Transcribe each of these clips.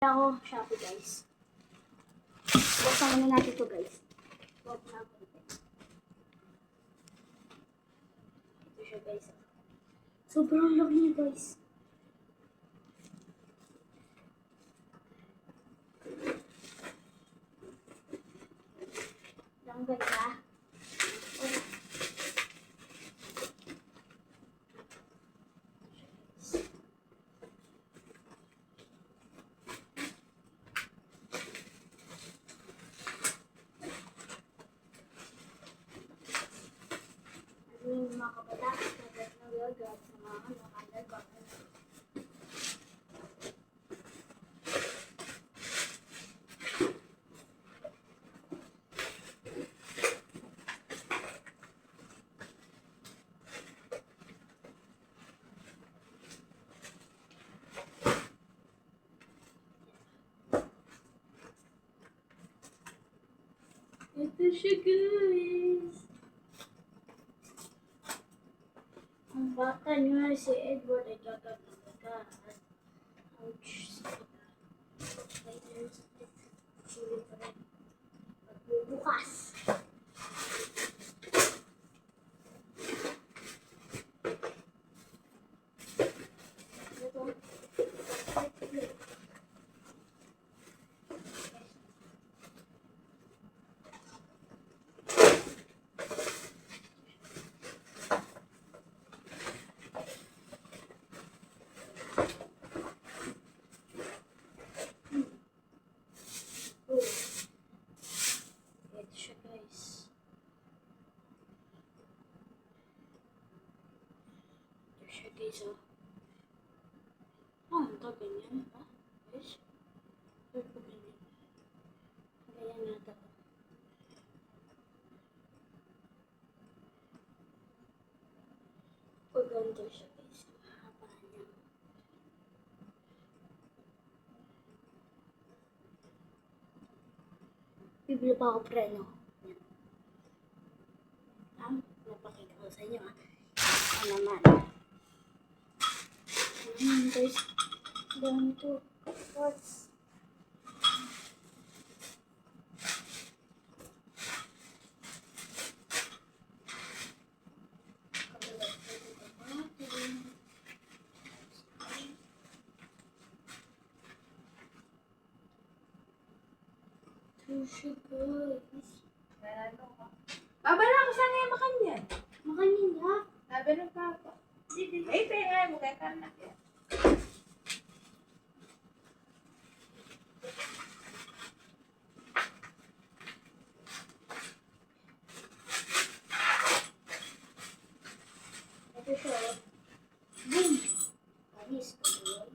Ako, Shopee guys. Buksan muna natin ito guys. Ito siya guys. Sobrang laki niya guys. Ang ganda. Yung mga kabataan, kagat na gagawin sa mga nakandal ko. Ito siya guys. Ang bata niya si Edward ay gagawin. Ouch. Sulit pa rin. Magbubukas. Guys, ito ganyan pa. Guys, ito ganyan. Ganyan nata. Paganda siya guys. Mahaba niya. Bibili pa ako preno. Napakita ko sa inyo Ano naman. Guys, dami to. What's Baba na ako sana yung makan yan. Makanin na. Sabi ng papa. Ay, tayo mo kaya kanak yan. Ito siya. Boom! Panis ka doon.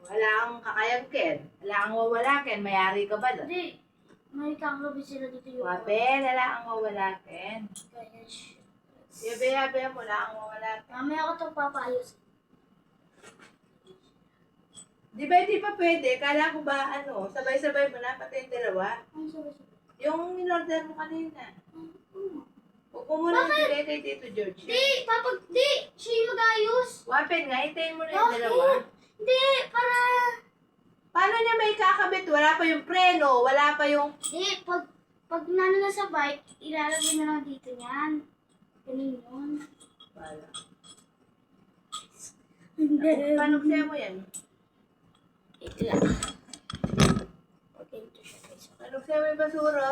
Wala akong kakayag ken. Wala akong wawala ken. Mayari ka ba doon? Hindi. May kakabi sila dito yung... Wapel, wala akong wawala ken. Kaya siya. Yabe mo, wala akong wawala ken. Mamaya ko itong papayos. Di ba hindi pa pwede? Kala ko ba sabay-sabay mo na pati yung dalawa? Ang sabi-sabi. Yung in-order mo kanina. Ano? Huwag mo muna bigay kay Tito George. Di! Di! Siya yung mag-ayos. Wapel nga, hintayin mo na yung dalawa. Hindi! Para... Paano niya may kakabit? Wala pa yung preno, wala pa yung... Di! Pag nano na sa bike, ilalagay na lang dito niyan. Ganun yun. Wala. Hindi. Paano kaya mo yan? Ito lang. Okay, ito siya guys. Paano kaya mo yung basura?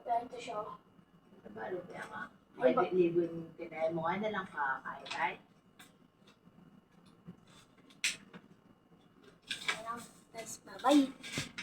Okay, ito siya. Sabalo kaya nga. Ay, Pwede libon kinaya mo nga na lang kakain. Ayan lang. Guys, bye-bye.